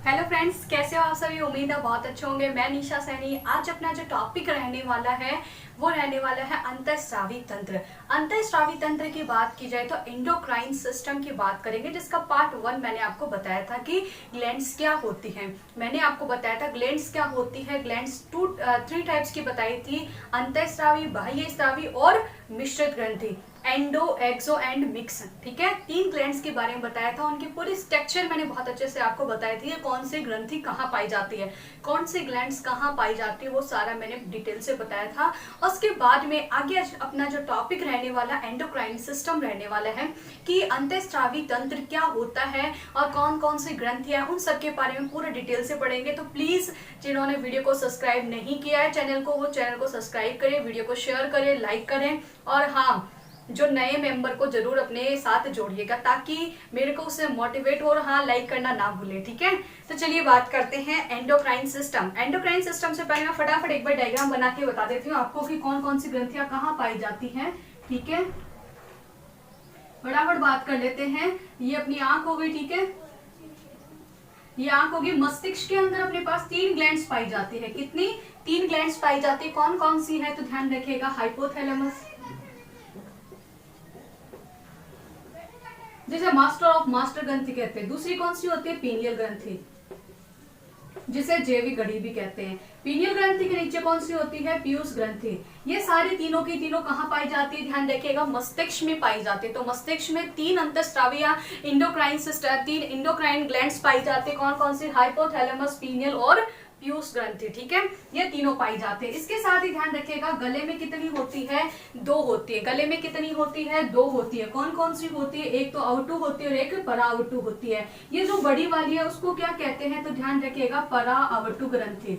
Hello friends, कैसे हो आप सभी। उम्मीद है बहुत अच्छे होंगे। मैं निशा सैनी। आज अपना जो टॉपिक रहने वाला है वो रहने वाला है अंतःस्रावी तंत्र। अंतःस्रावी तंत्र की बात की जाए तो एंडोक्राइन सिस्टम की बात करेंगे, जिसका पार्ट 1 मैंने आपको बताया था कि ग्लैंड्स क्या होती हैं। मैंने आपको बताया था ग्लैंड्स क्या होती है। ग्लैंड्स थ्री टाइप्स की बताई थी, अंतःस्रावी, बाह्यस्रावी और मिश्रित ग्रंथि। Endo, exo and mix. ठीक है, 3 ग्लैंड्स के बारे में बताया था। उनकी पूरी स्ट्रक्चर मैंने बहुत अच्छे से आपको बताई थी, कौन सी ग्रंथि कहाँ पाई जाती है, कौन सी ग्लैंड्स कहाँ पाई जाती है, वो सारा मैंने डिटेल से बताया था। उसके बाद में आगे अपना जो टॉपिक रहने वाला एंडोक्राइन सिस्टम रहने वाला है कि अंतःस्रावी तंत्र क्या होता है और कौन कौन सी ग्रंथियां, उन सब के बारे में पूरे डिटेल से पढ़ेंगे। तो प्लीज जिन्होंने वीडियो को सब्सक्राइब नहीं किया है चैनल को, वो चैनल को सब्सक्राइब करें, वीडियो को शेयर करें, लाइक करें। और हाँ, जो नए मेंबर को जरूर अपने साथ जोड़िएगा ताकि मेरे को उससे मोटिवेट हो। और हाँ, लाइक करना ना भूलें। ठीक है, तो चलिए बात करते हैं एंडोक्राइन सिस्टम। एंडोक्राइन सिस्टम से पहले मैं फटाफट एक बार डायग्राम बना के बता देती हूँ आपको कि कौन कौन सी ग्रंथियां कहाँ पाई जाती हैं। ठीक है, फटाफट बात कर लेते हैं। ये अपनी आंख हो गई। ठीक है, ये आंख होगी। मस्तिष्क के अंदर अपने पास 3 ग्लैंड्स पाई जाती है। कितनी? 3 ग्लैंड्स पाई जाती है। कौन कौन सी है तो ध्यान रखिएगा। हाइपोथैलेमस, जिसे मास्टर ऑफ मास्टर ग्रंथि कहते हैं। दूसरी कौन सी होती है? पीनियल ग्रंथि, जिसे जैविक घड़ी भी कहते हैं। पीनियल ग्रंथि के नीचे कौन सी होती है? पीयूष ग्रंथि। ये सारी तीनों की तीनों कहाँ पाई जाती है? ध्यान रखिएगा, मस्तिष्क में पाई जाती है। तो मस्तिष्क में 3 अंतःस्रावी या इंडोक्राइन सिस्टम, 3 इंडोक्राइन ग्लैंड्स पाई जाती है। कौन कौन सी? हाइपोथैलेमस, पीनियल और पीयूष ग्रंथि। ठीक है, ये तीनों पाई जाते हैं। इसके साथ ही ध्यान रखिएगा, गले में कितनी होती है? 2 होती है। गले में कितनी होती है? 2 होती है। कौन कौन सी होती है? एक तो आउटू होती है और एक परा आउटू होती है। ये जो बड़ी वाली है उसको क्या कहते हैं तो ध्यान रखिएगा, परा आउटू ग्रंथि।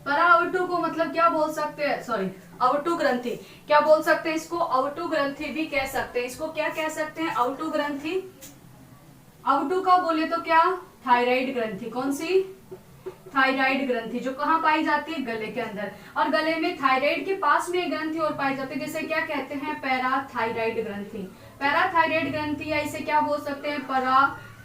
परा आउटू को मतलब क्या बोल सकते हैं? सॉरी, आउटू ग्रंथि क्या बोल सकते हैं? इसको आउटू ग्रंथि भी कह सकते हैं। इसको क्या कह सकते हैं? आउटू ग्रंथि। आउटू का बोले तो क्या? थायराइड ग्रंथि। कौन सी? थायराइड ग्रंथि, जो कहाँ पाई जाती है? गले के अंदर। और गले में थायराइड के पास में एक ग्रंथि और पाई जाती है, जिसे क्या कहते हैं? पैराथायराइड ग्रंथि। पैराथायराइड ग्रंथि, या इसे क्या बोल सकते हैं? परा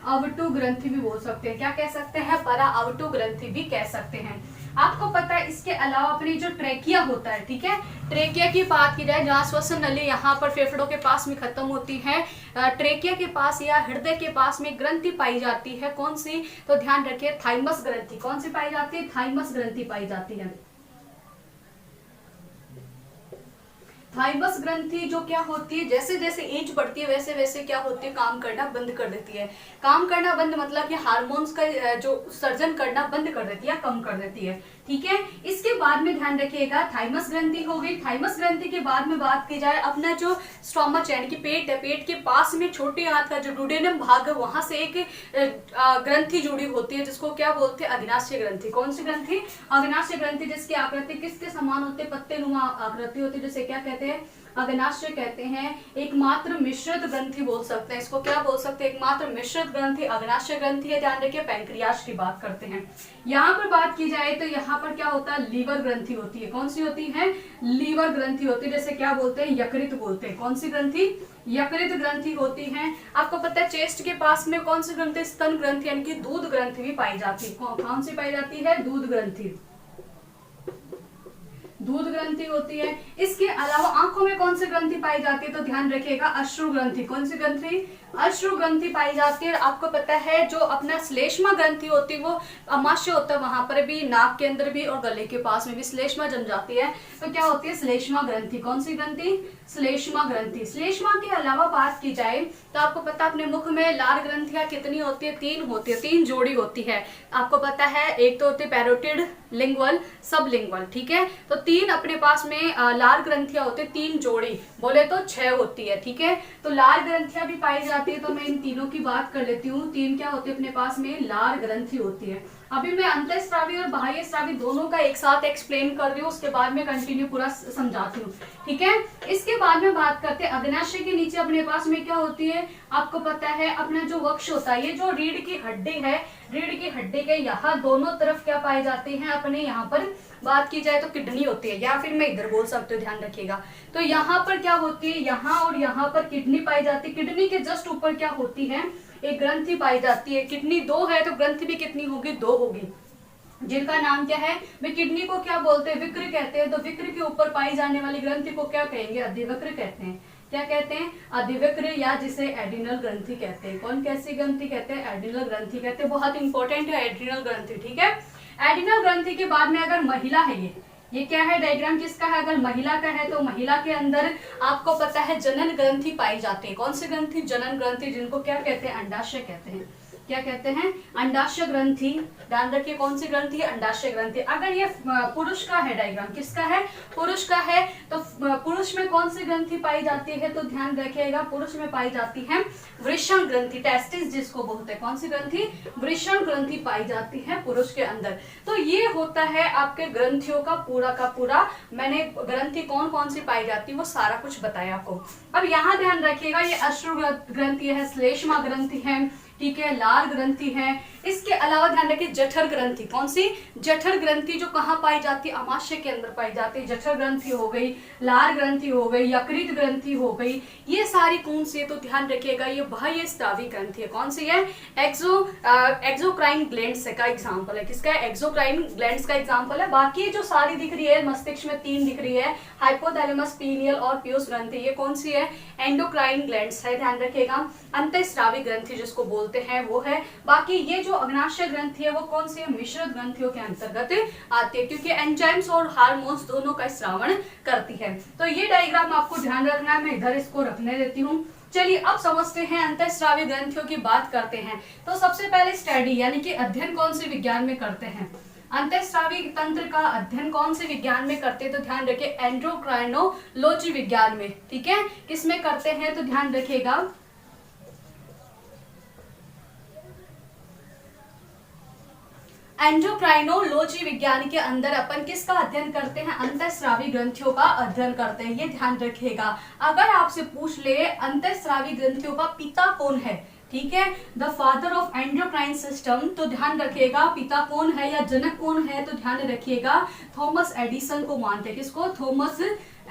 अवटु ग्रंथि भी बोल सकते हैं। क्या कह सकते हैं? परा अवटु ग्रंथि भी कह सकते हैं। आपको पता है इसके अलावा अपनी जो ट्रेकिया होता है, ठीक है, ट्रेकिया की बात की जाए, जहाँ श्वसन नली यहाँ पर फेफड़ों के पास में खत्म होती है, ट्रेकिया के पास या हृदय के पास में ग्रंथि पाई जाती है। कौन सी? तो ध्यान रखिए, थाइमस ग्रंथि। कौन सी पाई जाती है? थाइमस ग्रंथि पाई जाती है। थाइमस ग्रंथि जो क्या होती है, जैसे जैसे एज बढ़ती है वैसे वैसे क्या होती है? काम करना बंद कर देती है। काम करना बंद मतलब कि हार्मोन्स का जो उत्सर्जन करना बंद कर देती है, कम कर देती है। ठीक है, इसके बाद में ध्यान रखिएगा, थाइमस ग्रंथि हो गई। थाइमस ग्रंथि के बाद में बात की जाए, अपना जो स्टोमच यानी कि पेट है, पेट के पास में छोटे हाथ का जो डुडेनम भाग है, वहां से एक ग्रंथि जुड़ी होती है, जिसको क्या बोलते हैं? अग्नाशय ग्रंथि। कौन सी ग्रंथि? अग्नाशय ग्रंथि, जिसकी आकृति किसके समान होती है? पत्ते नुमा आकृति होती है, जिसे क्या कहते हैं? अग्नाशय कहते हैं। एकमात्र मिश्रित ग्रंथि बोल सकते हैं इसको। क्या बोल सकते हैं? एकमात्र मिश्रित ग्रंथि अग्नाशय ग्रंथि है। ध्यान रखिए, पैंक्रियाज की बात करते हैं। यहाँ पर बात की जाए तो यहाँ पर क्या होता है? लीवर ग्रंथि होती है। कौन सी होती है? लीवर ग्रंथि होती है, जैसे क्या बोलते हैं? यकृत बोलते हैं। कौन सी ग्रंथि? यकृत ग्रंथि होती है। आपको पता है चेस्ट के पास में कौन सी ग्रंथि? स्तन ग्रंथि यानी कि दूध ग्रंथि भी पाई जाती है। कौन सी पाई जाती है? दूध ग्रंथि। दूध ग्रंथि होती है। इसके अलावा आंखों में कौन सी ग्रंथि पाई जाती है तो ध्यान रखिएगा, अश्रु ग्रंथि। कौन सी ग्रंथि? अश्रु ग्रंथि पाई जाती है। आपको पता है जो अपना श्लेष्मा ग्रंथि होती है वो अमाशय होता है, वहां पर भी, नाक के अंदर भी और गले के पास में भी श्लेष्मा जम जाती है, तो क्या होती है? श्लेष्मा ग्रंथि। कौन सी ग्रंथि? श्लेष्मा ग्रंथि। श्लेष्मा के अलावा बात की जाए तो आपको पता है अपने मुख में लार ग्रंथियां कितनी होती है? 3 होती है, 3 जोड़ी होती है। आपको पता है एक तो होती है पैरोटिड, लिंगुअल, सबलिंगुअल। ठीक है, तो 3 अपने पास में लार ग्रंथियां होती है, 3 जोड़ी, बोले तो 6 होती है। ठीक है, तो लार ग्रंथियां भी पाई जाती है। तो मैं इन तीनों की बात कर लेती हूँ। 3 क्या होती है अपने पास में? लार ग्रंथि होती है। अभी मैं अंतःस्रावी और बाह्यस्रावी दोनों का एक साथ एक्सप्लेन कर रही हूँ, उसके बाद में कंटिन्यू पूरा समझाती हूँ। ठीक है, इसके बाद में बात करते हैं अग्नाशय के नीचे अपने पास में क्या होती है? आपको पता है अपना जो वक्ष होता है, ये जो रीढ़ की हड्डी है, रीढ़ की हड्डी के यहाँ दोनों तरफ क्या पाए जाते हैं? अपने यहाँ पर बात की जाए तो किडनी होती है, या फिर मैं इधर बोल सकती हूँ, ध्यान रखिएगा। तो यहाँ पर क्या होती है, यहाँ और यहाँ पर किडनी पाई जाती है। किडनी के जस्ट ऊपर क्या होती है, एक ग्रंथि पाई जाती है। किडनी दो है तो ग्रंथि भी कितनी होगी, दो होगी, जिनका नाम क्या है, वे किडनी को क्या बोलते हैं, विक्र कहते हैं। तो विक्र के ऊपर पाई जाने वाली ग्रंथि को क्या कहेंगे, अधिवक्र कहते हैं। क्या कहते हैं, अधिवक्र, या जिसे एड्रिनल ग्रंथि कहते हैं। कौन कैसी ग्रंथि कहते हैं, एड्रिनल ग्रंथि कहते हैं। बहुत इंपॉर्टेंट है एड्रिनल ग्रंथि, ठीक है। एड्रिनल ग्रंथि के बाद में अगर महिला है, ये क्या है, डायग्राम किसका है, अगर महिला का है तो महिला के अंदर आपको पता है जनन ग्रंथि पाई जाती है। कौन सी ग्रंथि, जनन ग्रंथि, जिनको क्या कहते हैं, अंडाशय कहते हैं। क्या कहते हैं, अंडाशय ग्रंथि। ध्यान रखिए कौन सी ग्रंथि, अंडाशय ग्रंथि। अगर ये पुरुष का है, डायग्राम किसका है, पुरुष का है, तो पुरुष में कौन सी ग्रंथि पाई जाती है, तो ध्यान रखिएगा पुरुष में पाई जाती है वृषण ग्रंथि, टेस्टिस जिसको बोलते हैं। कौन सी ग्रंथि, वृषण ग्रंथि पाई जाती है पुरुष के अंदर। तो ये होता है आपके ग्रंथियों का पूरा, मैंने ग्रंथि कौन कौन सी पाई जाती है वो सारा कुछ बताया आपको। अब यहाँ ध्यान रखिएगा, ये अश्रु ग्रंथि है, श्लेष्मा ग्रंथि है, ठीक है, लार ग्रंथि है। इसके अलावा ध्यान रखिए जठर ग्रंथि। कौन सी, जठर ग्रंथि, जो कहाँ पाई जाती है, अमाशय के अंदर पाई जाती है। जठर ग्रंथि हो गई, लार ग्रंथि हो गई, यकृत ग्रंथि हो गई, ये सारी कौन सी है, तो ध्यान रखिएगा ये बाह्य स्रावी ग्रंथि है। कौन सी है, एक्सोक्राइन ग्लैंड्स का एग्जाम्पल है। किसका, एक्सोक्राइन ग्लैंड्स का एग्जाम्पल है। बाकी जो सारी दिख रही है मस्तिष्क में, तीन दिख रही है, हाइपोथैलेमस, पीनियल और पीयूष ग्रंथि, ये कौन सी है, एंडोक्राइन ग्लैंड्स है। ध्यान रखिएगा अंतःस्रावी ग्रंथि जिसको बोलते हैं वो है। बाकी ये जो अग्नाशय ग्रंथि है वो कौन सी है, मिश्रित ग्रंथियों के अंतर्गत आती है, क्योंकि एंजाइम्स और हार्मोन्स दोनों का श्रावण करती है। तो ये डायग्राम आपको ध्यान रखना है, मैं इधर इसको रखने देती हूँ। चलिए अब समझते हैं अंतःस्रावी ग्रंथियों की बात करते हैं। तो सबसे पहले स्टडी यानी कि अध्ययन कौन से विज्ञान में करते हैं, अंतःस्रावी तंत्र का अध्ययन कौन से विज्ञान में करते हैं, तो ध्यान रखिए एंडोक्राइनोलॉजी विज्ञान में, ठीक है। किसमें करते हैं, तो ध्यान रखिएगा एंडोक्राइनोलॉजी विज्ञान के अंदर अपन किसका अध्ययन करते हैं, अंतःस्रावी ग्रंथियों का अध्ययन करते हैं। ये ध्यान रखिएगा, अगर आपसे पूछ ले अंतःस्रावी ग्रंथियों का पिता कौन है, ठीक है, the father of endocrine system, तो ध्यान रखिएगा पिता कौन है या जनक कौन है, तो ध्यान रखिएगा थॉमस एडिसन को मानते हैं। किसको, थॉमस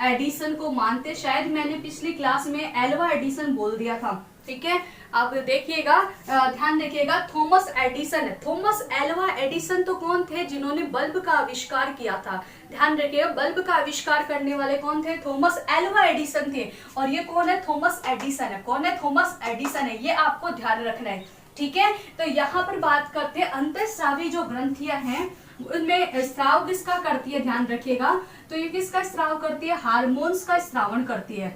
एडिसन को मानते। शायद मैंने पिछली क्लास में एल्वा एडिसन बोल दिया था, ठीक है। अब देखिएगा, ध्यान रखिएगा थॉमस एडिसन है। थॉमस एल्वा एडिसन तो कौन थे, जिन्होंने बल्ब का आविष्कार किया था। ध्यान रखिएगा बल्ब का आविष्कार करने वाले कौन थे, थॉमस एल्वा एडिसन थे। और ये कौन है, थॉमस एडिसन है। कौन है, थॉमस एडिसन है, ये आपको ध्यान रखना है, ठीक है। तो यहाँ पर बात करते हैं अंतःस्रावी जो ग्रंथियां हैं उनमें स्राव किसका करती है, ध्यान रखिएगा। तो ये किसका स्राव करती है, हार्मोन्स का स्रावण करती है।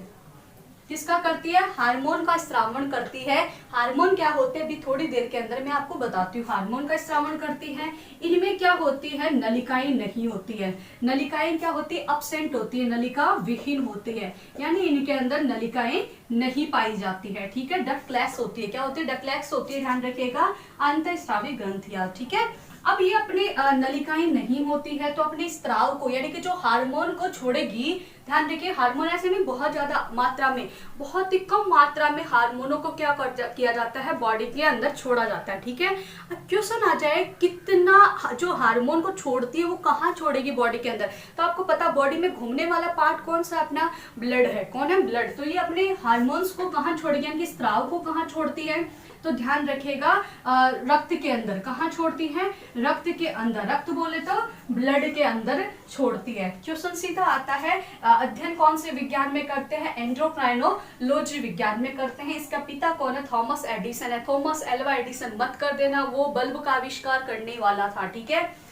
किसका करती है, हार्मोन का श्रावण करती है। हार्मोन क्या होते हैं अभी थोड़ी देर के अंदर मैं आपको बताती हूँ। हार्मोन का श्रावण करती है। इनमें क्या होती है, नलिकाएं नहीं होती है। नलिकाएं क्या होती है, अब्सेंट होती है, नलिका विहीन होती है, यानी इनके अंदर नलिकाएं नहीं पाई जाती है, ठीक है। डक्टलेस होती है। क्या होती है, डक्टलेस होती है, ध्यान रखिएगा अंतःस्रावी ग्रंथियां, ठीक है। अब ये अपने नलिकाएं नहीं होती है तो अपने स्त्राव को यानी कि जो हार्मोन को छोड़ेगी, ध्यान रखिए हार्मोन ऐसे नहीं बहुत ज्यादा मात्रा में, बहुत ही कम मात्रा में हार्मोनों को क्या किया जाता है, बॉडी के अंदर छोड़ा जाता है, ठीक है। अब क्वेश्चन आ जाए कितना जो हार्मोन को छोड़ती है वो कहाँ छोड़ेगी बॉडी के अंदर, तो आपको पता बॉडी में घूमने वाला पार्ट कौन सा, अपना ब्लड है। कौन है, ब्लड। तो ये अपने हार्मोन्स को कहाँ छोड़ेगी, यानी कि स्त्राव को कहाँ छोड़ती है, तो ध्यान रखिएगा रक्त के अंदर। कहाँ छोड़ती है, रक्त के अंदर। रक्त बोले तो ब्लड के अंदर छोड़ती है। क्वेश्चन सीधा आता है, अध्ययन कौन से विज्ञान में करते हैं, एंडोक्राइनोलॉजी विज्ञान में करते हैं। इसका पिता कौन है, थॉमस एडिसन है। थॉमस एल्वा एडिसन मत कर देना, वो बल्ब का आविष्कार करने वाला था, ठीक है।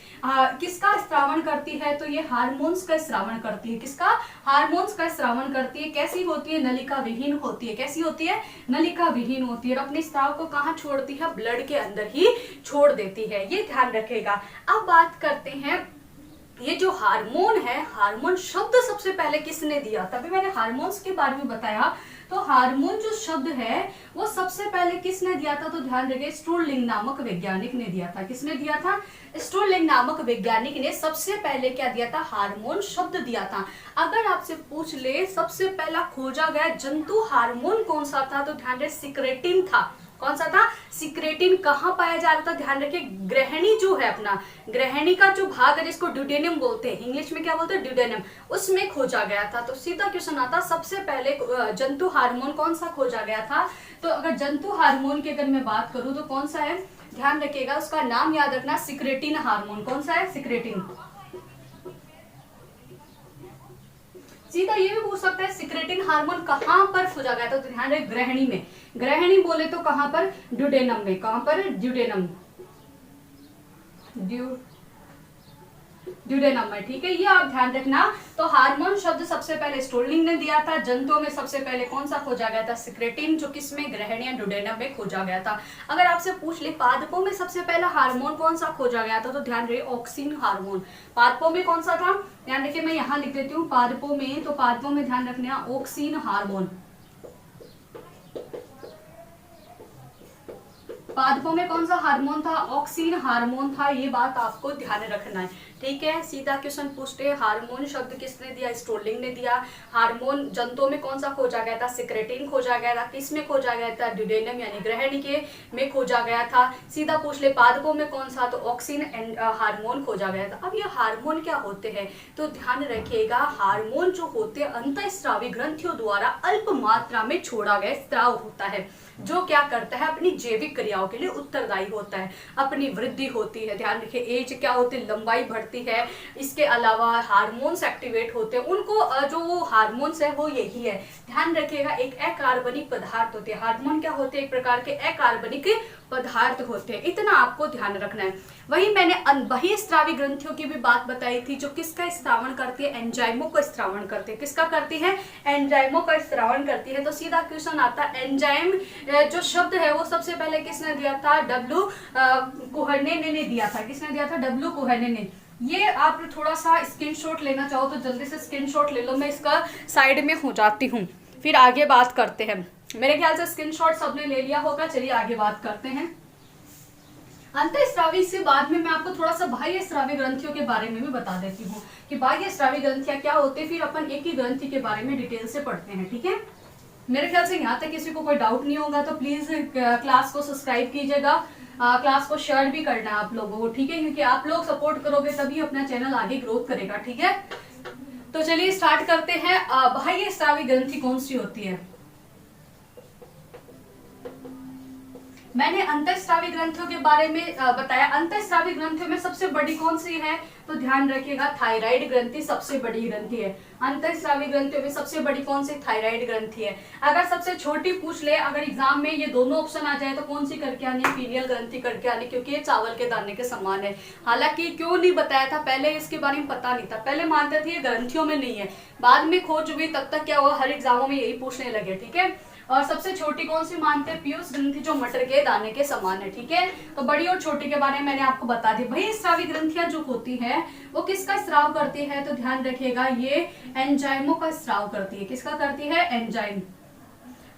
किसका श्रावण करती है, तो ये हार्मोन्स का श्रावण करती है। किसका, हार्मोन्स का श्रावण करती है। कैसी होती है, नलिका विहीन होती है। कैसी होती है, नलिका विहीन होती है। और अपने स्राव को कहाँ छोड़ती है, ब्लड के अंदर ही छोड़ देती है, ये ध्यान रखेगा। अब बात करते हैं ये जो हार्मोन है, हार्मोन शब्द सबसे पहले किसने दिया, तभी मैंने हार्मोन्स के बारे में बताया। तो हार्मोन जो शब्द है वो सबसे पहले किसने दिया था, तो ध्यान रखिए स्ट्रोलिंग नामक वैज्ञानिक ने दिया था। किसने दिया था, स्ट्रोलिंग नामक वैज्ञानिक ने सबसे पहले क्या दिया था, हार्मोन शब्द दिया था। अगर आपसे पूछ ले सबसे पहला खोजा गया जंतु हार्मोन कौन सा था, तो ध्यान रखिए सिक्रेटिन था। कौन सा था? सिक्रेटिन। कहाँ पाया जा रहा था? ध्यान रखिए, ग्रहणी जो है अपना, ग्रहणी का जो भाग है जिसको ड्यूडेनम बोलते हैं, इंग्लिश में क्या बोलते हैं? ड्यूडेनम, उसमें खोजा गया था। तो सीधा क्वेश्चन आता, सबसे पहले जंतु हार्मोन कौन सा खोजा गया था? तो अगर जंतु हार्मोन की अगर मैं बात करूं तो कौन सा है? ध्यान रखिएगा, उसका नाम याद रखना, सिक्रेटिन हार्मोन। कौन सा है? सिक्रेटिन। सीधा ये भी पूछ सकता है सिक्रेटिन हार्मोन कहां पर खोजा गया था? तो ध्यान रहे, ग्रहणी में। ग्रहणी बोले तो कहां पर? ड्यूडेनम में। कहां पर? ड्यूडेनम, ड्यूडेनम में, ठीक है, ये आप ध्यान रखना। तो हार्मोन शब्द सबसे पहले स्टोरलिंग ने दिया था। जंतुओं में सबसे पहले कौन सा खोजा गया था? सिक्रेटिन, जो किसमें? ग्रहणी या ड्यूडेनम में खोजा गया था। अगर आपसे पूछ ले पादपों में सबसे पहला हार्मोन कौन सा खोजा गया था, तो ध्यान रहे, ऑक्सिन हार्मोन। पादपों में कौन सा था? ध्यान रखिए, मैं यहाँ लिख देती हूँ पादपों में, तो पादपों में ध्यान रखना ऑक्सिन हार्मोन। पादपों में कौन सा हार्मोन था? ऑक्सिन हार्मोन था। ये बात आपको ध्यान रखना है, ठीक है। सीधा क्वेश्चन पूछते हैं, हार्मोन शब्द किसने दिया? स्टोरलिंग ने दिया। हार्मोन जंतुओं में कौन सा खोजा गया था? सिक्रेटिन खोजा गया था। किसमें खोजा गया था? ड्यूडेनम यानी ग्रहणी के में खोजा गया था। सीधा पूछ ले पादपों में कौन सा? तो ऑक्सिन हार्मोन खोजा गया था। अब ये हार्मोन क्या होते हैं? तो ध्यान रखिएगा, हार्मोन जो होते हैं अंतःस्रावी ग्रंथियों द्वारा अल्प मात्रा में छोड़ा गया स्राव होता है, जो क्या करता है? अपनी जैविक क्रियाओं के लिए उत्तरदायी होता है। अपनी वृद्धि होती है, ध्यान रखिए, एज क्या होती है? लंबाई बढ़ती है। इसके अलावा हार्मोन्स एक्टिवेट होते हैं। उनको जो वो हार्मोन्स है वो यही है, ध्यान रखिएगा, एक अकार्बनिक पदार्थ होते हैं। हार्मोन क्या होते हैं? एक प्रकार के अकार्बनिक पदार्थ होते हैं, इतना आपको ध्यान रखना है। वही मैंने बहिःस्रावी ग्रंथियों की भी बात बताई थी, जो किसका स्त्रावण करती है? एंजाइमों का स्त्रावण करती है। किसका करती है? एंजाइमों का स्त्रावण करती है। तो सीधा क्वेश्चन आता है, एंजाइम जो शब्द है वो सबसे पहले किसने दिया था? डब्ल्यू कोहर्ने ने दिया था। किसने दिया था? डब्ल्यू कोहर्ने ने। ये आप थोड़ा सा स्क्रीनशॉट लेना चाहो तो जल्दी से स्क्रीनशॉट ले लो, मैं इसका साइड में हो जाती हूँ, फिर आगे बात करते हैं। मेरे ख्याल से स्क्रीनशॉट सबने ले लिया होगा। चलिए आगे बात करते हैं। अंतःस्रावी से बाद में मैं आपको थोड़ा सा बाह्यस्रावी ग्रंथियों के बारे में भी बता देती हूँ कि बाह्यस्रावी ग्रंथियां क्या होती है, फिर अपन एक ही ग्रंथि के बारे में डिटेल से पढ़ते हैं, ठीक है। मेरे ख्याल से यहाँ तक किसी को कोई डाउट नहीं होगा, तो प्लीज क्लास को सब्सक्राइब कीजिएगा, क्लास को शेयर भी करना है आप लोगों को, ठीक है, क्योंकि आप लोग सपोर्ट करोगे तभी अपना चैनल आगे ग्रोथ करेगा, ठीक है। तो चलिए स्टार्ट करते हैं। बाह्यस्रावी ग्रंथि कौन सी होती है? मैंने अंतःस्रावी ग्रंथियों के बारे में बताया। अंतःस्रावी ग्रंथियों में सबसे बड़ी कौन सी है? तो ध्यान रखिएगा, थायराइड ग्रंथि सबसे बड़ी ग्रंथि है। अंतःस्रावी ग्रंथियों में सबसे बड़ी कौन सी? थायराइड ग्रंथि है। अगर सबसे छोटी पूछ ले, अगर एग्जाम में ये दोनों ऑप्शन आ जाए तो कौन सी करके आनी? पीनियल ग्रंथि करके आनी, क्योंकि ये चावल के दाने के समान है। हालांकि क्यों नहीं बताया था पहले, इसके बारे में पता नहीं था, पहले मानते थे ये ग्रंथियों में नहीं है, बाद में खोज हुई, तब तक क्या हुआ, हर एग्जामों में यही पूछने लगे, ठीक है। और सबसे छोटी कौन सी मानते हैं? पीयूष ग्रंथि, जो मटर के दाने के समान है, ठीक है। तो बड़ी और छोटी के बारे में मैंने आपको बता दी। बहिःस्रावी ग्रंथियां जो होती है वो किसका स्राव करती है? तो ध्यान रखिएगा, ये एंजाइमों का स्राव करती है। किसका करती है? एंजाइम।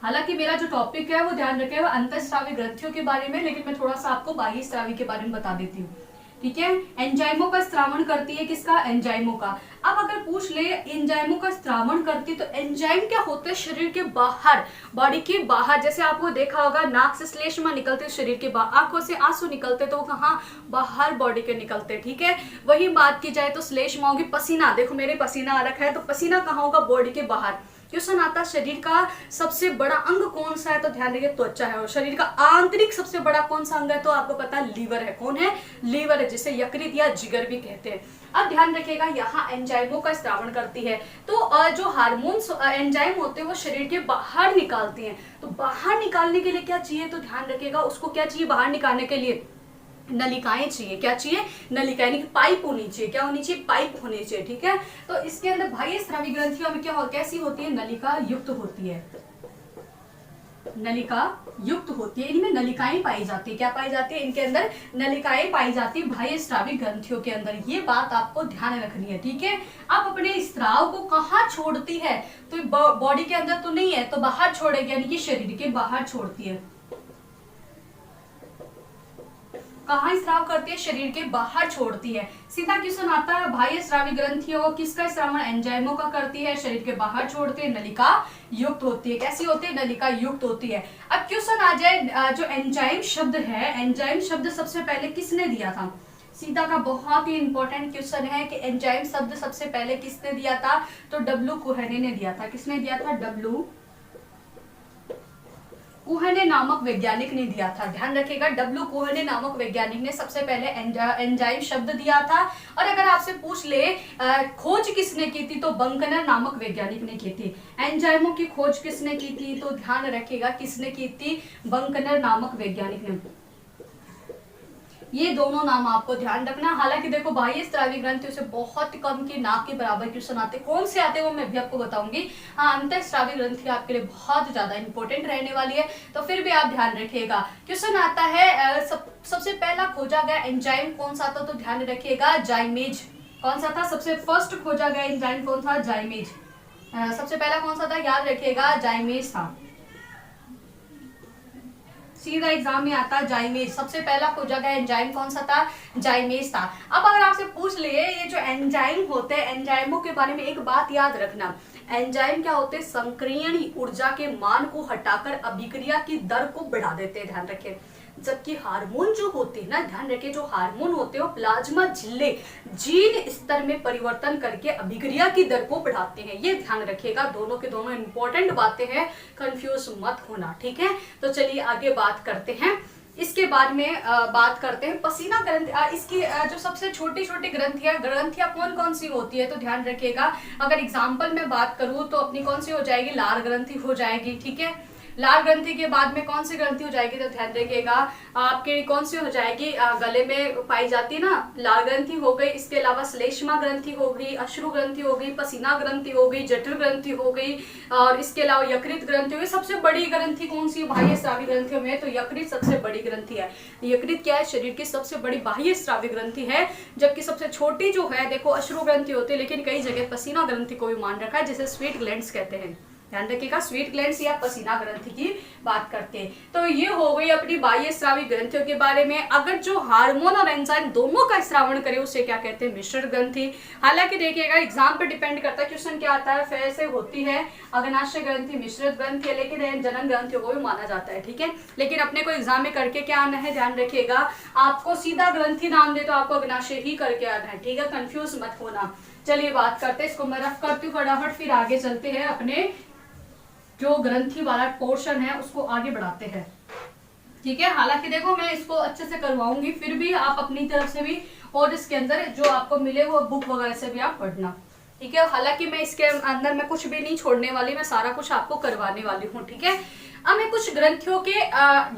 हालांकि मेरा जो टॉपिक है वो ध्यान रखिएगा अंतःस्रावी ग्रंथियों के बारे में, लेकिन मैं थोड़ा सा आपको बाह्यस्रावी के बारे में बता देती हूँ, ठीक है। एंजाइमों का स्त्रावण करती है। किसका? एंजाइमों का। अब अगर पूछ ले एंजाइमों का स्त्रावण करती, तो एंजाइम क्या होते हैं? शरीर के बाहर, बॉडी के बाहर, जैसे आपको देखा होगा नाक से श्लेष्मा निकलते शरीर के बाहर, आंखों से आंसू निकलते तो कहाँ? बाहर बॉडी के निकलते, ठीक है। वही बात की जाए तो श्लेष्मा होगी, पसीना, देखो मेरे पसीना आ रखा है, तो पसीना कहाँ होगा? बॉडी के बाहर। क्वेश्चन आता है शरीर का सबसे बड़ा अंग कौन सा है? तो ध्यान रखिए त्वचा है। और शरीर का आंतरिक सबसे बड़ा कौन सा अंग है? तो आपको पता है लीवर है। कौन है? लीवर है, जिसे यकृत या जिगर भी कहते हैं। अब ध्यान रखिएगा, यहाँ एंजाइमों का स्त्रावण करती है। तो जो हार्मोन्स एंजाइम होते हैं वो शरीर के बाहर निकालती हैं। तो बाहर निकालने के लिए क्या चाहिए? तो ध्यान रखिएगा, उसको क्या चाहिए बाहर निकालने के लिए? नलिकाएं चाहिए। क्या चाहिए? नलिकाएं, यानी कि पाइप होनी चाहिए। क्या होनी चाहिए? पाइप होनी चाहिए, ठीक है। तो इसके अंदर बाह्यस्रावी ग्रंथियों में क्या कैसी होती है? नलिका युक्त होती है। नलिका युक्त होती है, इनमें नलिकाएं पाई जाती है। क्या पाई जाती है? इनके अंदर नलिकाएं पाई जाती है बाह्यस्रावी ग्रंथियों के अंदर। ये बात आपको ध्यान रखनी है, ठीक है। अब अपने स्राव को कहाँ छोड़ती है? तो बॉडी के अंदर तो नहीं है, तो बाहर छोड़ेगी, यानी कि शरीर के बाहर छोड़ती है। कहाँ स्राव करती है? शरीर के बाहर छोड़ती है। सीधा क्वेश्चन आता है, बाह्य स्रावी ग्रंथियों किसका स्रावण? एंजाइमों का करती है, शरीर के बाहर छोड़ती है, नलिका युक्त होती है। कैसी होती है? नलिका युक्त होती है। अब क्वेश्चन आ जाए, जो एंजाइम शब्द है, एंजाइम शब्द सबसे पहले किसने दिया था? सीधा का बहुत ही इंपॉर्टेंट क्वेश्चन है कि एंजाइम शब्द सबसे पहले किसने दिया था? तो डब्ल्यू कुहने ने दिया था। किसने दिया था? डब्ल्यू कुहने नामक वैज्ञानिक ने दिया था। ध्यान रखिएगा, डब्ल्यू कुहने नामक वैज्ञानिक ने सबसे पहले एंजाइम शब्द दिया था। और अगर आपसे पूछ ले खोज किसने की थी, तो बंकनर नामक वैज्ञानिक ने की थी। एंजाइमों की खोज किसने की थी? तो ध्यान रखिएगा, किसने की थी? बंकनर नामक वैज्ञानिक ने। ये दोनों नाम आपको ध्यान रखना। हालांकि देखो, बाह्य स्रावी ग्रंथियों से बहुत कम के ना के बराबर क्वेश्चन आते, कौन से आते वो मैं भी आपको बताऊंगी। हाँ, अंतः स्रावी ग्रंथि आपके लिए बहुत ज्यादा इंपॉर्टेंट रहने वाली है, तो फिर भी आप ध्यान रखिएगा। क्वेश्चन आता है, सबसे पहला खोजा गया एंजाइम कौन सा था? तो ध्यान रखिएगा, जाइमेज। कौन सा था? सबसे फर्स्ट खोजा गया एंजाइम कौन था? जाइमेज। सबसे पहला कौन सा था? याद रखिएगा, जाइमेज था। सीधा एग्जाम में आता है जाइमेज। सबसे पहला खोजा गया एंजाइम कौन सा था? जाइमेज था। अब अगर आपसे पूछ लिए ये जो एंजाइम होते हैं, एंजाइमों के बारे में एक बात याद रखना, एंजाइम क्या होते हैं? संक्रियण ऊर्जा के मान को हटाकर अभिक्रिया की दर को बढ़ा देते हैं। ध्यान रखें। जबकि हार्मोन जो होते हैं ना, ध्यान रखें, जो हार्मोन होते हैं वो प्लाज्मा झिल्ली जीन स्तर में परिवर्तन करके अभिक्रिया की दर को बढ़ाते हैं। ये ध्यान रखिएगा, दोनों के दोनों इंपॉर्टेंट बातें हैं, कंफ्यूज मत होना, ठीक है। तो चलिए आगे बात करते हैं। इसके बाद में बात करते हैं पसीना ग्रंथि। इसकी जो सबसे छोटी छोटी ग्रंथियां कौन कौन सी होती है? तो ध्यान रखिएगा, अगर एग्जाम्पल में बात करूं तो अपनी कौन सी हो जाएगी? लार ग्रंथि हो जाएगी, ठीक है। लाल ग्रंथि के बाद में कौन सी ग्रंथि हो जाएगी? तो ध्यान रखिएगा, आपके कौन सी हो जाएगी? गले में पाई जाती है ना, लाल ग्रंथि हो गई। इसके अलावा श्लेष्मा ग्रंथि हो गई, अश्रु ग्रंथि हो गई, पसीना ग्रंथि हो गई, जठर ग्रंथि हो गई, और इसके अलावा यकृत ग्रंथि हो गई। सबसे बड़ी ग्रंथि कौन सी है बाह्य स्रावी ग्रंथियों में? तो यकृत सबसे बड़ी ग्रंथि है। यकृत क्या है? शरीर की सबसे बड़ी बाह्य स्रावी ग्रंथि है। जबकि सबसे छोटी जो है, देखो, अश्रु ग्रंथि होती है, लेकिन कई जगह पसीना ग्रंथि को भी मान रखा है, जिसे स्वीट ग्लैंड्स कहते हैं। ध्यान रखिएगा, स्वीट ग्लैंड्स या पसीना ग्रंथि की बात करते हैं। तो ये हो गई अपनी बाह्य स्रावी ग्रंथियों के बारे में। अगर जो हार्मोन और एंजाइम दोनों का स्रावण करे उसे क्या कहते हैं? मिश्र ग्रंथि। हालांकि देखिएगा, एग्जाम पे डिपेंड करता है क्वेश्चन क्या आता है। फिर से होती है अग्नाशय ग्रंथि, मिश्रित ग्रंथि है, लेकिन जनन ग्रंथियों को भी माना जाता है, ठीक है। लेकिन अपने को एग्जाम में करके क्या आना है? ध्यान रखिएगा, आपको सीधा ग्रंथि नाम दे तो आपको अग्नाशय ही करके आना है, ठीक है। कंफ्यूज मत होना। चलिए बात करते हैं, इसको मैं रफ करती हूँ फटाफट, फिर आगे चलते हैं, अपने जो ग्रंथि वाला पोर्शन है उसको आगे बढ़ाते हैं, ठीक है। हालांकि देखो, मैं इसको अच्छे से करवाऊंगी, फिर भी आप अपनी तरफ से भी और इसके अंदर जो आपको मिले वो बुक वगैरह से भी आप पढ़ना, ठीक है। हालांकि मैं इसके अंदर मैं कुछ भी नहीं छोड़ने वाली, मैं सारा कुछ आपको करवाने वाली हूँ, ठीक है। अब मैं कुछ ग्रंथियों के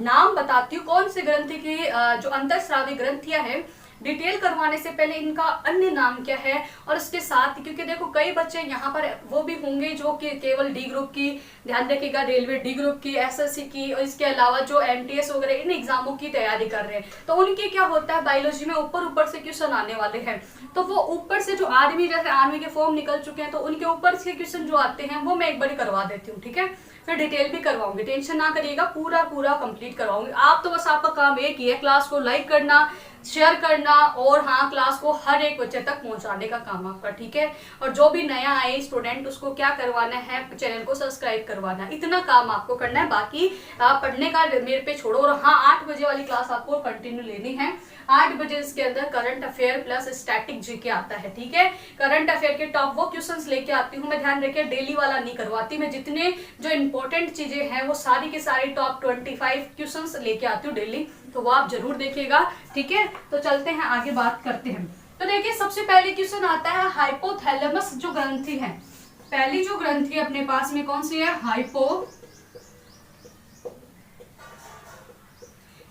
नाम बताती हूँ, कौन से ग्रंथि की जो अंतःस्रावी ग्रंथियां हैं, डिटेल करवाने से पहले इनका अन्य नाम क्या है, और इसके साथ, क्योंकि देखो कई बच्चे यहाँ पर वो भी होंगे जो कि केवल डी ग्रुप की, ध्यान रखिएगा, रेलवे डी ग्रुप की, एसएससी की, और इसके अलावा जो एमटीएस वगैरह इन एग्जामों की तैयारी कर रहे हैं, तो उनके क्या होता है, बायोलॉजी में ऊपर से क्वेश्चन आने वाले हैं। तो वो ऊपर से जो आर्मी, जैसे आर्मी के फॉर्म निकल चुके हैं, तो उनके ऊपर से क्वेश्चन जो आते हैं वो मैं एक बार करवा देती हूँ, ठीक है। फिर डिटेल भी करवाऊंगी, टेंशन ना करिएगा, पूरा कंप्लीट करवाऊंगी। आप तो बस आपका काम एक ही है, क्लास को लाइक करना, शेयर करना, और हाँ, क्लास को हर एक बच्चे तक पहुंचाने का काम आपका, ठीक है। और जो भी नया आए स्टूडेंट, उसको क्या करवाना है? चैनल को सब्सक्राइब करवाना, इतना काम आपको करना है। बाकी पढ़ने का मेरे पे छोड़ो। और हाँ, 8 बजे वाली क्लास आपको कंटिन्यू लेनी है। 8 बजे इसके अंदर current affair plus static GK आता है, ठीक है। करंट अफेयर के टॉप वो क्वेश्चंस लेके आती हूँ मैं, ध्यान रखिए, डेली वाला नहीं करवाती मैं। जितने जो इंपॉर्टेंट चीजें हैं वो सारी के सारी टॉप 25 क्वेश्चंस लेके आती हूँ डेली, तो वो आप जरूर देखिएगा, ठीक है। तो चलते हैं आगे, बात करते हैं। तो देखिए, सबसे पहले क्वेश्चन आता है हाइपोथैलेमस जो ग्रंथि है। पहली जो ग्रंथि अपने पास में कौन सी है?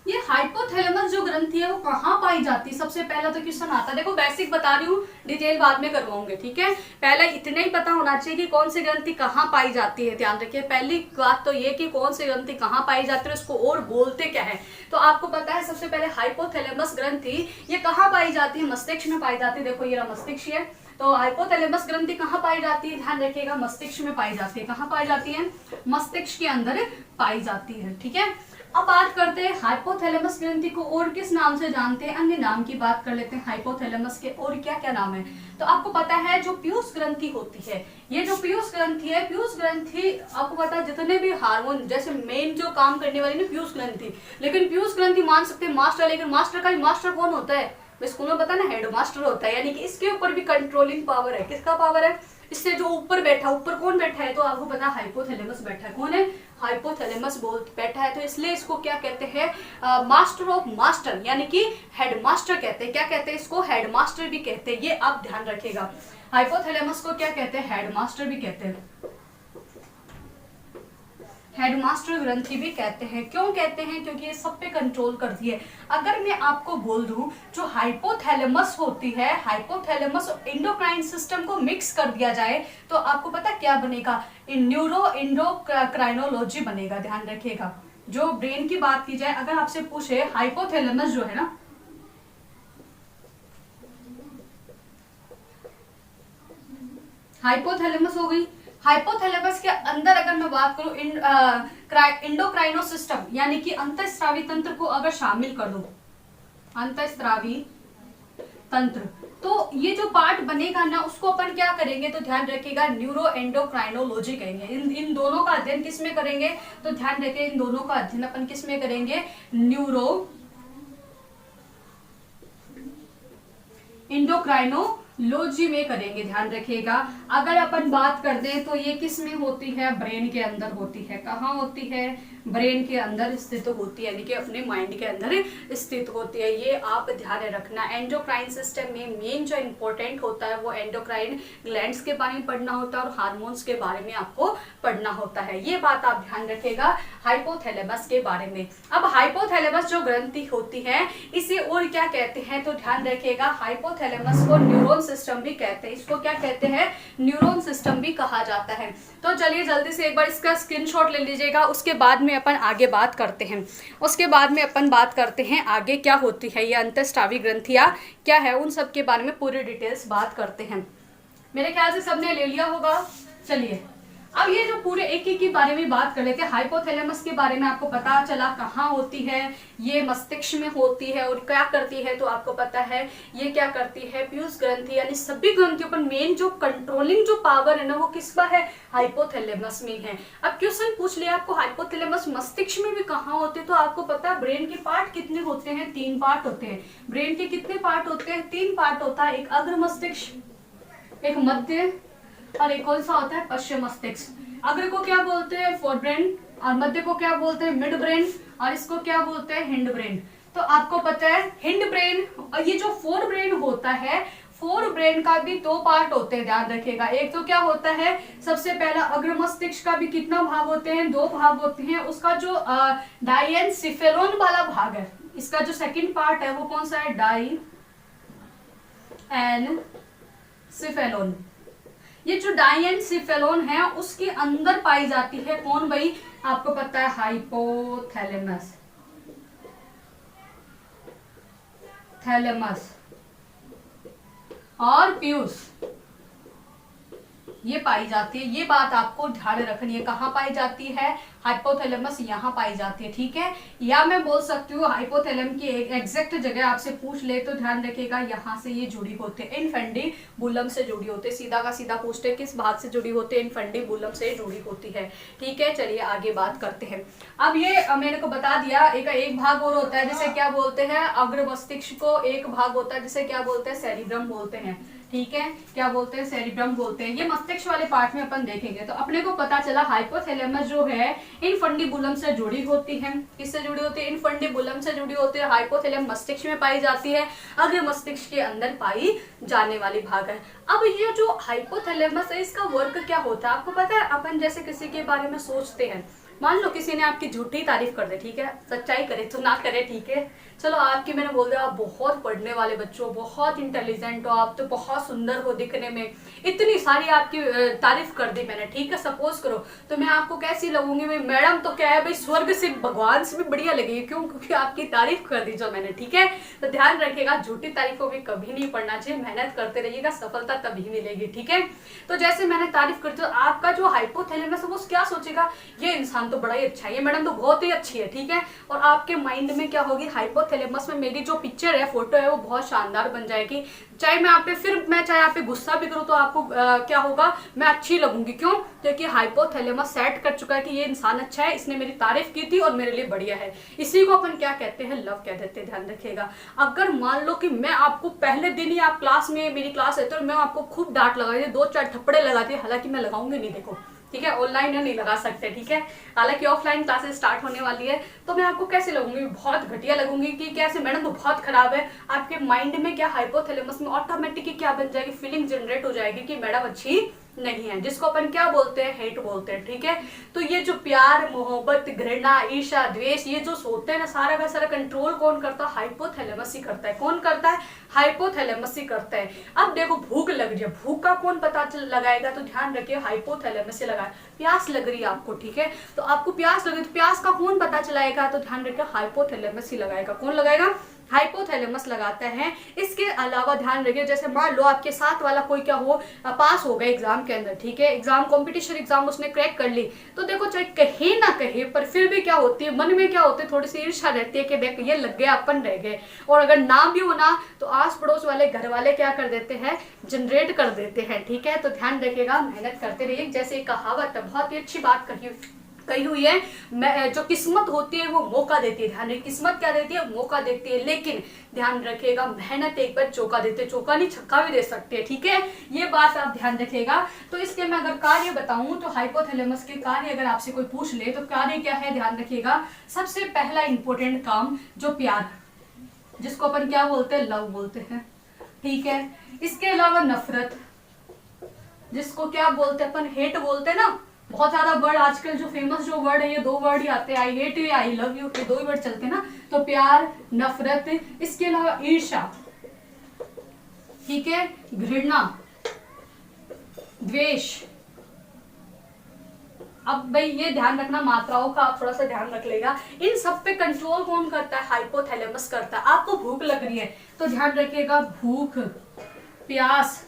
ये हाइपोथैलेमस जो ग्रंथि है वो कहाँ पाई जाती है? सबसे पहला तो क्वेश्चन आता है, देखो बेसिक बता रही हूँ, डिटेल बाद में करवाऊंगे, ठीक है। पहले इतना ही पता होना चाहिए कि कौन सी ग्रंथि कहाँ पाई जाती है। ध्यान रखिए, पहली बात तो ये कि कौन सी ग्रंथि कहाँ पाई जाती है, उसको और बोलते क्या है। तो आपको पता है, सबसे पहले हाइपोथैलेमस ग्रंथि ये कहाँ पाई जाती है? मस्तिष्क में पाई जाती है। देखो ये मस्तिष्क है, तो हाइपोथैलेमस ग्रंथि कहाँ पाई जाती है? ध्यान रखिएगा, मस्तिष्क में पाई जाती है। कहाँ पाई जाती है? मस्तिष्क के अंदर पाई जाती है, ठीक है। अब बात करते हैं हाइपोथैलेमस ग्रंथि को और किस नाम से जानते हैं, अन्य नाम की बात कर लेते हैं हाइपोथैलेमस के और क्या क्या नाम है। तो आपको पता है जो पीयूष ग्रंथि होती है, ये जो पीयूष ग्रंथि है, पीयूष ग्रंथि आपको पता है जितने भी हार्मोन जैसे मेन जो काम करने वाली ना पीयूष ग्रंथि, लेकिन पीयूष ग्रंथि मान सकते हैं मास्टर, लेकिन मास्टर का मास्टर कौन होता है, स्कूल में पता है ना, हेड मास्टर होता है, यानी कि इसके ऊपर भी कंट्रोलिंग पावर है। किसका पावर है, इससे जो ऊपर बैठा, ऊपर कौन बैठा है, तो आपको पता है हाइपोथैलेमस बैठा है। कौन है, हाइपोथैलेमस बैठा है। तो इसलिए इसको क्या कहते हैं, मास्टर ऑफ मास्टर, यानी कि हेड मास्टर कहते हैं। क्या कहते हैं इसको, हेड मास्टर भी कहते हैं। ये आप ध्यान रखिएगा, हाइपोथैलेमस को क्या कहते हैं, हेड मास्टर भी कहते हैं, हेडमास्टर ग्रंथि भी कहते हैं। क्यों कहते हैं, क्योंकि ये सब पे कंट्रोल करती है। अगर मैं आपको बोल दूं जो हाइपोथैलेमस होती है, हाइपोथैलेमस और एंडोक्राइन सिस्टम को मिक्स कर दिया जाए तो आपको पता क्या बनेगा, न्यूरो एंडोक्राइनोलॉजी बनेगा। ध्यान रखिएगा, जो ब्रेन की बात की जाए, अगर आपसे पूछे हाइपोथैलेमस जो है ना, हाइपोथैलेमस हो गई, हाइपोथैलेमस के अंदर अगर मैं बात करूं इंडोक्राइनो सिस्टम, यानी कि अंतःस्रावी तंत्र को अगर शामिल कर दूं, अंतःस्रावी तंत्र, तो ये जो पार्ट बनेगा ना उसको अपन क्या करेंगे, तो ध्यान रखिएगा न्यूरो एंडोक्राइनोलॉजी कहेंगे। इन दोनों का अध्ययन किस में करेंगे, तो ध्यान रखिए इन दोनों का अध्ययन अपन किस में करेंगे, न्यूरो एंडोक्राइनोलॉजी में करेंगे। ध्यान रखिएगा, अगर अपन बात कर दें तो ये किस में होती है, ब्रेन के अंदर होती है। कहाँ होती है, ब्रेन के अंदर स्थित होती है, यानी कि अपने माइंड के अंदर स्थित होती है। ये आप ध्यान रखना। एंडोक्राइन सिस्टम में मेन जो इंपॉर्टेंट होता है वो एंडोक्राइन ग्लैंड्स के बारे में पढ़ना होता है और हार्मोन्स के बारे में आपको पढ़ना होता है। ये बात आप ध्यान रखिएगा हाइपोथैलेमस के बारे में। अब हाइपोथैलेमस जो ग्रंथि होती है इसे और क्या कहते हैं, तो ध्यान रखिएगा हाइपोथैलेमस को न्यूरॉन सिस्टम भी कहते हैं। इसको क्या कहते हैं, न्यूरॉन सिस्टम भी कहा जाता है। तो चलिए जल्दी से एक बार इसका स्क्रीनशॉट ले लीजिएगा, उसके बाद में अपन आगे बात करते हैं। उसके बाद में अपन बात करते हैं आगे क्या होती है ये अंतःस्रावी ग्रंथियां क्या है, उन सब के बारे में पूरी डिटेल्स बात करते हैं। मेरे ख्याल से सबने ले लिया होगा। चलिए अब ये जो पूरे एक एक के बारे में बात कर लेते हैं। हाइपोथैलेमस के बारे में आपको पता चला कहाँ होती है, ये मस्तिष्क में होती है और क्या करती है, तो आपको पता है ये क्या करती है, पीयूष ग्रंथि, यानी सभी ग्रंथियों पर मेन जो कंट्रोलिंग जो पावर है ना वो किसका है, हाइपोथैलेमस में है। अब क्वेश्चन पूछ लिया आपको हाइपोथैलेमस मस्तिष्क में भी कहाँ होते हैं, तो आपको पता है ब्रेन के पार्ट कितने होते हैं, 3 पार्ट होते हैं। ब्रेन के कितने पार्ट होते हैं, 3 पार्ट होता है, एक अग्र मस्तिष्क, एक मध्य और एक कौन सा होता है, पश्चिम मस्तिष्क। अग्र को क्या बोलते हैं, फोर ब्रेन, और मध्य को क्या बोलते हैं, मिड ब्रेन, और इसको क्या बोलते हैं, हिंड ब्रेन। तो आपको पता है हिंड ब्रेन और ये जो फोर ब्रेन होता है, फोर ब्रेन का भी 2 पार्ट होते हैं। ध्यान रखिएगा, एक तो क्या होता है, सबसे पहला अग्र मस्तिष्क का भी कितना भाग होते हैं, 2 भाग होते हैं। उसका जो डाइएनसिफेलोन वाला भाग है, इसका जो सेकंड पार्ट है वो कौन सा है, डाइएनसिफेलोन। ये जो डाइएनसिफेलोन है उसके अंदर पाई जाती है कौन भाई, आपको पता है हाइपोथैलेमस, थैलेमस और पीयूष, ये पाई जाती है। ये बात आपको ध्यान रखनी है, कहाँ पाई जाती है, हाइपोथैलेमस यहाँ पाई जाती है, ठीक है। या मैं बोल सकती हूँ हाइपोथैलेम की एक एग्जैक्ट जगह आपसे पूछ ले तो ध्यान रखिएगा यहाँ से ये जुड़ी होते हैं, इनफंडिबुलम से जुड़ी होते हैं। सीधा का सीधा पूछते किस भाग से जुड़ी होती है, इनफंडिबुलम से जुड़ी होती है, ठीक है। चलिए आगे बात करते हैं। अब ये मैंने को बता दिया, एक भाग और होता है जिसे क्या बोलते हैं, अग्र मस्तिष्क को एक भाग होता है जिसे क्या बोलते हैं, सेरिब्रम बोलते हैं, ठीक है। क्या बोलते हैं, सेरिब्रम बोलते हैं। ये मस्तिष्क वाले पार्ट में अपन देखेंगे। तो अपने को पता चला हाइपोथैलेमस जो है इनफंडिबुलम से जुड़ी होती है। किससे जुड़ी होती है, इनफंडिबुलम से जुड़ी होती है। हाइपोथैलेमस मस्तिष्क में पाई जाती है, अग्र मस्तिष्क के अंदर पाई जाने वाली भाग है। अब ये जो हाइपोथैलेमस है इसका वर्क क्या होता है, आपको पता है। अपन जैसे किसी के बारे में सोचते हैं, मान लो किसी ने आपकी झूठी तारीफ कर दे, ठीक है, सच्चाई करे तो ना करे, ठीक है। चलो आपकी मैंने बोल दिया आप बहुत पढ़ने वाले बच्चों, बहुत इंटेलिजेंट हो, आप तो बहुत सुंदर हो दिखने में, इतनी सारी आपकी तारीफ कर दी मैंने, ठीक है। सपोज करो तो मैं आपको कैसी लगूंगी भाई, मैडम तो क्या है भाई, स्वर्ग से भगवान से भी बढ़िया लगेगी। क्यों, क्योंकि आपकी तारीफ कर दी जो मैंने, ठीक है। तो ध्यान रखिएगा झूठी तारीफों में कभी नहीं पढ़ना चाहिए, मेहनत करते रहिएगा, सफलता तभी मिलेगी, ठीक है। तो जैसे मैंने तारीफ करती हूँ, आपका जो हाइपोथैलेमस है वो क्या सोचेगा, ये इंसान तो बड़ा ही अच्छा है, ये मैडम तो बहुत ही अच्छी है, ठीक है। और आपके माइंड में क्या होगी, हाइपोथैलेमस में मेरी जो पिक्चर है, फोटो है, वो बहुत शानदार बन जाएगी। चाहे मैं आप पे चाहे आप पे गुस्सा भी करूँ तो आपको क्या होगा, मैं अच्छी लगूंगी। क्यों? क्योंकि हाइपोथैलेमस सेट कर चुका है कि ये इंसान अच्छा है, इसने मेरी तारीफ की थी और मेरे लिए बढ़िया है। इसी को अपन क्या कहते हैं, लव कह देते हैं। ध्यान रखिएगा, अगर मान लो कि मैं आपको पहले दिन ही आप क्लास में, मेरी क्लास है तो मैं आपको खूब डांट लगाती, 2-4 थप्पड़े लगाती, हालांकि मैं लगाऊंगी नहीं, देखो ठीक है, ऑनलाइन नहीं लगा सकते, ठीक है। हालांकि ऑफलाइन क्लासेस स्टार्ट होने वाली है, तो मैं आपको कैसे लगूंगी, बहुत घटिया लगूंगी कि कैसे मैडम तो बहुत खराब है। आपके माइंड में क्या, हाइपोथैलेमस में ऑटोमेटिकली क्या बन जाएगी, फीलिंग जनरेट हो जाएगी कि मैडम अच्छी नहीं है, जिसको अपन क्या बोलते हैं, हेट बोलते हैं, ठीक है। तो ये जो प्यार, मोहब्बत, घृणा, ईर्ष्या, द्वेष, ये जो होते हैं ना, सारा का सारा कंट्रोल कौन करता है, हाइपोथैलेमस ही करता है। कौन करता है, हाइपोथैलेमस ही करता है। अब देखो भूख लग रही है, भूख का कौन पता लगाएगा, तो ध्यान रखिए हाइपोथैलेमस से लगाए। प्यास लग रही है आपको, ठीक है, तो आपको प्यास लग रही है, तो प्यास का कौन पता चलाएगा, तो ध्यान रखिए हाइपोथैलेमस ही लगाएगा। कौन लगाएगा, हाइपोथैलेमस लगाता है। इसके अलावा ध्यान रखिए, जैसे मान लो आपके साथ वाला कोई क्या हो, पास हो गया एग्जाम के अंदर, ठीक है, एग्जाम कॉम्पिटिशन एग्जाम उसने क्रैक कर ली, तो देखो चाहे कहे ना कहे पर फिर भी क्या होती है, मन में क्या होती है, थोड़ी सी ईर्ष्या रहती है कि देख ये लग गया, अपन रह गए। और अगर ना भी होना तो आस पड़ोस वाले, घर वाले क्या कर देते हैं, जनरेट कर देते हैं, ठीक है। तो ध्यान रखिएगा, मेहनत करते रहिए। जैसे कहावत है, बहुत ही अच्छी बात कही हुई है, जो किस्मत होती है वो मौका देती है। ध्यान रखिए, किस्मत क्या देती है, मौका देती है, लेकिन ध्यान रखिएगा मेहनत एक बार चौका देते, चौका नहीं छक्का भी दे सकते हैं, ठीक है, ये बात आप ध्यान रखिएगा। तो इसके मैं अगर कार्य बताऊं तो हाइपोथैलेमस के कार्य अगर आपसे कोई पूछ ले तो कार्य क्या है, ध्यान रखिएगा। सबसे पहला इंपॉर्टेंट काम जो प्यार, जिसको अपन क्या बोलते हैं, लव बोलते हैं, ठीक है। इसके अलावा नफरत, जिसको क्या बोलते हैं अपन, हेट बोलते हैं ना। बहुत ज्यादा वर्ड आजकल जो फेमस जो वर्ड है, ये 2 वर्ड ही आते हैं, I hate you, I love you, ये 2 ही वर्ड चलते हैं ना। तो प्यार, नफरत, इसके अलावा ईर्ष्या, ठीक है, घृणा, द्वेष। अब भाई ये ध्यान रखना, मात्राओं का आप थोड़ा सा ध्यान रख लेगा। इन सब पे कंट्रोल कौन करता है, हाइपोथैलेमस करता है। आपको भूख लग रही है तो ध्यान रखिएगा, भूख, प्यास,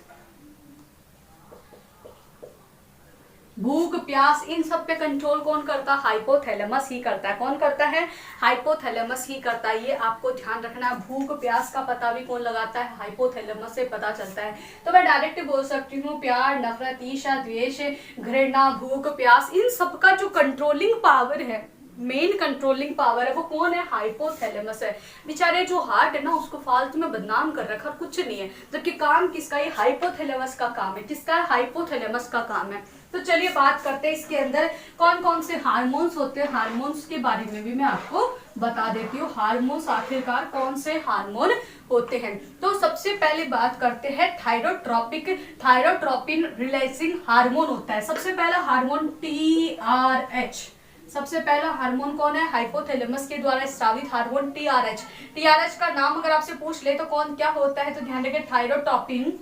भूख, प्यास, इन सब पे कंट्रोल कौन करता है, हाइपोथैलेमस ही करता है। कौन करता है, हाइपोथैलेमस ही करता है। ये आपको ध्यान रखना है। भूख प्यास का पता भी कौन लगाता है, हाइपोथैलेमस से पता चलता है। तो मैं डायरेक्ट बोल सकती हूँ, प्यार, नफरत, ईर्ष्या, द्वेष, घृणा, भूख, प्यास, इन सबका जो कंट्रोलिंग पावर है, मेन कंट्रोलिंग पावर है, वो कौन है, हाइपोथैलेमस है। बेचारे जो हार्ट है ना, उसको फालतू में बदनाम कर रखा, कुछ नहीं है, जबकि काम किसका, ये हाइपोथैलेमस का काम है। किसका, हाइपोथैलेमस का काम है। तो चलिए बात करते हैं इसके अंदर कौन कौन से हार्मोन्स होते हैं। हार्मोन्स के बारे में भी मैं आपको बता देती हूँ, हार्मोन्स आखिरकार कौन से हार्मोन होते हैं। तो सबसे पहले बात करते हैं थायरोट्रोपिन रिलीजिंग हार्मोन होता है। सबसे पहला हार्मोन TRH। सबसे पहला हार्मोन कौन है, हाइपोथैलेमस के द्वारा स्रावित हार्मोन TRH। TRH का नाम अगर आपसे पूछ ले तो कौन क्या होता है, तो ध्यान रखिए thyrotropin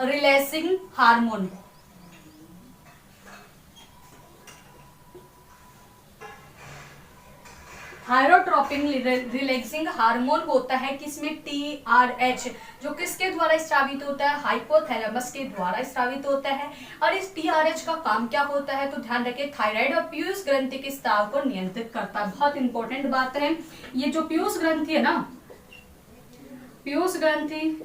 releasing hormone. Thyrotropin releasing hormone होता है किसमें, TRH, जो किसके द्वारा स्रावित होता है, हाइपोथैलेमस के द्वारा स्रावित होता है। और इस TRH का काम क्या होता है, तो ध्यान रखिए थायराइड और पीयूष ग्रंथि के स्राव को नियंत्रित करता है। बहुत इंपॉर्टेंट बात है। ये जो पीयूष ग्रंथि है ना, पीयूष ग्रंथि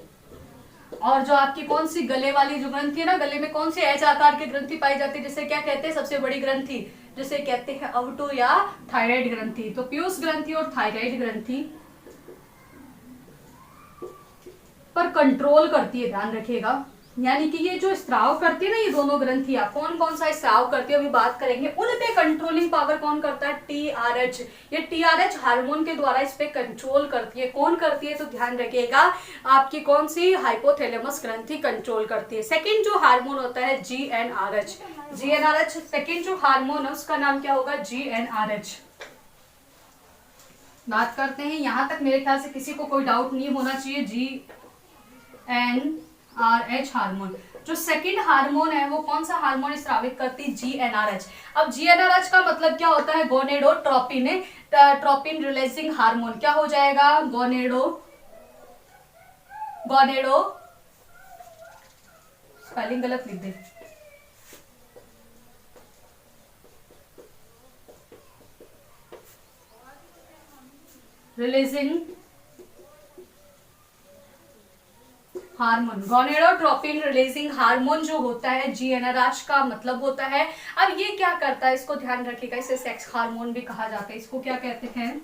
और जो आपकी कौन सी गले वाली जो ग्रंथि है ना, गले में कौन सी एच आकार की ग्रंथि पाई जाती है, जिसे क्या कहते हैं, सबसे बड़ी ग्रंथि, जिसे कहते हैं अवटो या थायराइड ग्रंथि। तो पीयूष ग्रंथि और थायराइड ग्रंथि पर कंट्रोल करती है, ध्यान रखिएगा। यानी कि ये जो स्राव करती है ना, ये दोनों ग्रंथियां कौन कौन सा स्राव करती है अभी बात करेंगे। उन पे कंट्रोलिंग पावर कौन करता है, TRH। ये TRH हार्मोन के द्वारा इस पे कंट्रोल करती है। कौन करती है, तो ध्यान रखिएगा आपकी कौन सी, हाइपोथैलेमस ग्रंथि कंट्रोल करती है। सेकेंड जो हार्मोन होता है GnRH। सेकेंड जो हार्मोन है उसका नाम क्या होगा, GnRH। बात करते हैं, यहां तक मेरे ख्याल से किसी को कोई डाउट नहीं होना चाहिए। GnRH hormone. जो सेकंड हार्मोन है वो कौन सा हार्मोन स्रावित करती है, GnRH। अब GnRH का मतलब क्या होता है, गोनेडोट्रोपिन रिलीजिंग हार्मोन। क्या हो जाएगा, स्पेलिंग गलत लिख दे। Releasing hormone, gonadotropin releasing hormone जो होता है जीएनआरएच का मतलब होता है। अब ये क्या करता है, इसको ध्यान रखिएगा, इसे सेक्स हार्मोन भी कहा जाता है। इसको क्या कहते हैं,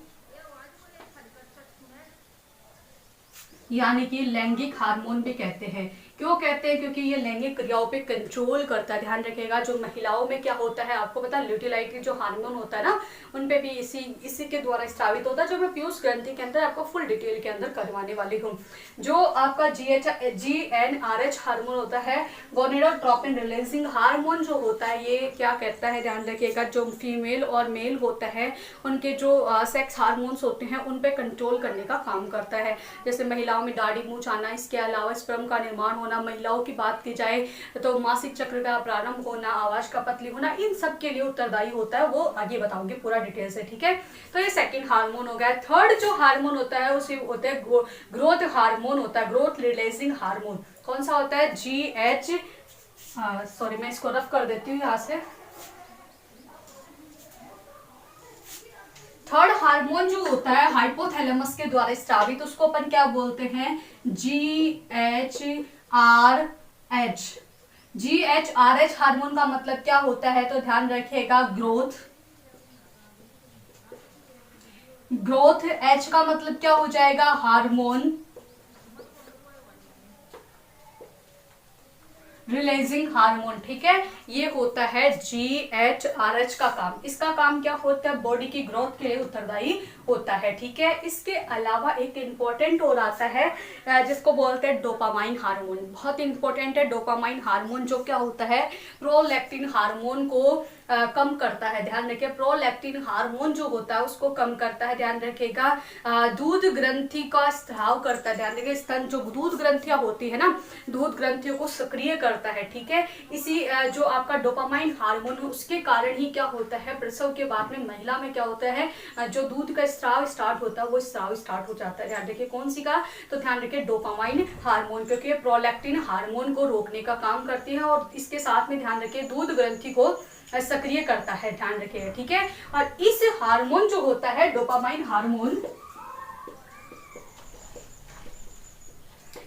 यानी कि लैंगिक हार्मोन भी कहते हैं। क्यों कहते हैं, क्योंकि ये लैंगिक क्रियाओं पे कंट्रोल करता है। ध्यान रखिएगा, जो महिलाओं में क्या होता है आपको पता है, ल्यूटिलाइट जो हार्मोन होता है ना, उन पे भी इसी के द्वारा स्रावित होता है, जो मैं पीयूष ग्रंथि के अंदर आपको फुल डिटेल के अंदर करवाने वाली हूँ। जो आपका जीएनआरएच हार्मोन होता है, गोनेडोट्रोपिन रिलीजिंग हार्मोन जो होता है, ये क्या कहता है, ध्यान रखिएगा, जो फीमेल और मेल होता है उनके जो सेक्स हार्मोन्स होते हैं उन पे कंट्रोल करने का काम करता है। जैसे महिलाओं में दाढ़ी मूंछ आना, इसके अलावा स्पर्म का निर्माण होना, महिलाओं की बात की जाए तो मासिक चक्र का प्रारंभ होना, आवाज का पतली होना, इन सब के लिए उत्तरदायी होता है। वो आगे बताऊंगी पूरा डिटेल से, ठीक है। तो ये सेकंड हार्मोन हो गया। थर्ड जो हार्मोन होता है उसे होता है ग्रोथ हार्मोन होता है, ग्रोथ रिलीजिंग हार्मोन। कौन सा होता है, सॉरी मैं इसको रफ कर देती हूँ यहाँ से। थर्ड हार्मोन जो होता है हाइपोथैलेमस के द्वारा स्रावित, उसको अपन क्या बोलते हैं, GHRH। GHRH हार्मोन का मतलब क्या होता है, तो ध्यान रखिएगा, ग्रोथ H का मतलब क्या हो जाएगा, हार्मोन रिलीजिंग हार्मोन, ठीक है। ये होता है GHRH का काम। इसका काम क्या होता है, बॉडी की ग्रोथ के लिए उत्तरदायी होता है, ठीक है। इसके अलावा एक इंपॉर्टेंट और आता है जिसको बोलते हैं डोपामाइन हार्मोन। बहुत इंपॉर्टेंट है डोपामाइन हार्मोन, जो क्या होता है, प्रोलैक्टिन हार्मोन को कम करता है। ध्यान रखिए, प्रोलैक्टिन हार्मोन जो होता है उसको कम करता है। ध्यान रखिएगा, दूध ग्रंथि का स्राव करता है। ध्यान रखिए, स्तन जो दूध ग्रंथियां होती है ना, दूध ग्रंथियों को सक्रिय करता है, ठीक है। इसी जो आपका डोपामाइन हार्मोन है उसके कारण ही क्या होता है, प्रसव के बाद में महिला में क्या होता है, जो दूध का स्राव स्टार्ट होता है वो स्राव स्टार्ट हो जाता है। ध्यान रखिए कौन सी का, तो ध्यान रखिए डोपामाइन हार्मोन, क्योंकि प्रोलैक्टिन हार्मोन को रोकने का काम करती है और इसके साथ में ध्यान रखिए दूध ग्रंथि को सक्रिय करता है। ध्यान रखिएगा, ठीक है। और इस हार्मोन जो होता है डोपामाइन हार्मोन,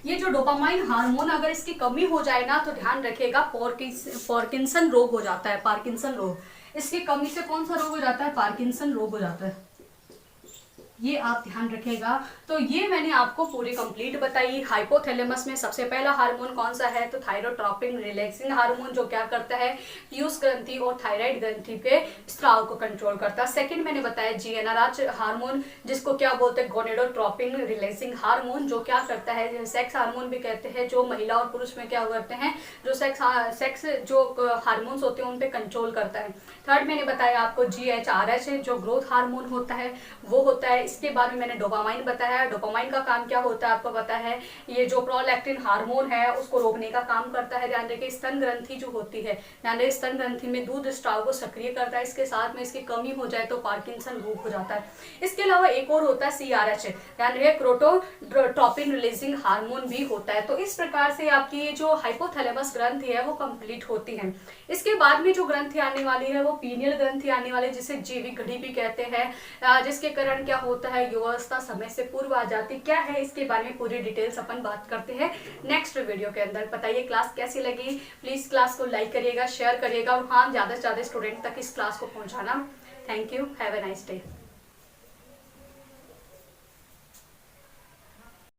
ये जो डोपामाइन हार्मोन अगर इसकी कमी हो जाए ना, तो ध्यान रखिएगा पार्किंसन रोग हो जाता है। पार्किंसन रोग, इसकी कमी से कौन सा रोग हो जाता है, पार्किंसन रोग हो जाता है। ये आप ध्यान रखिएगा। तो ये मैंने आपको पूरी कंप्लीट बताई। हाइपोथैलेमस में सबसे पहला हार्मोन कौन सा है, तो थायरोट्रोपिन रिलैक्सिंग हार्मोन, जो क्या करता है, पीयूष ग्रंथि और थायराइड ग्रंथि के स्राव को कंट्रोल करता है। सेकंड मैंने बताया जीएनआरएच हार्मोन, जिसको क्या बोलते हैं, गोनेडोट्रोपिन रिलैक्सिंग हार्मोन, जो क्या करता है, सेक्स हार्मोन भी कहते हैं, जो महिला और पुरुष में क्या करते हैं, जो सेक्स जो हार्मोन्स होते हैं उन पे कंट्रोल करता है। थर्ड मैंने बताया आपको GHRH, जो ग्रोथ हार्मोन होता है वो होता है। इसके बाद में मैंने डोपामाइन बताया। डोपामाइन का काम क्या होता है आपको पता है, ये जो प्रोलैक्टिन हार्मोन है उसको रोकने का काम करता है। ध्यान रखिए, स्तन ग्रंथि जो होती है, ध्यान रखिए स्तन ग्रंथि में दूध स्राव को सक्रिय करता है। इसके साथ में इसकी कमी हो जाए तो पार्किंसन रोग हो जाता है। इसके अलावा एक और होता है CRH, ध्यान रखिए क्रोटोट्रोपिन रिलीजिंग हार्मोन भी होता है। तो इस प्रकार से आपकी जो हाइपोथैलेमस ग्रंथि है वो कंप्लीट होती है। इसके बाद में जो ग्रंथि आने वाली है वो पीनियल ग्रंथि आने वाली है, जिसे जैविक घड़ी भी कहते हैं, जिसके कारण क्या होता है, युवावस्था समय से पूर्व आ जाती। क्या है इसके बारे में पूरी डिटेल्स अपन बात करते हैं नेक्स्ट वीडियो के अंदर। बताइए क्लास कैसी लगी, प्लीज क्लास को लाइक करिएगा, शेयर करिएगा और हाँ ज्यादा से ज्यादा स्टूडेंट तक इस क्लास को पहुंचाना। Thank you, have a nice day.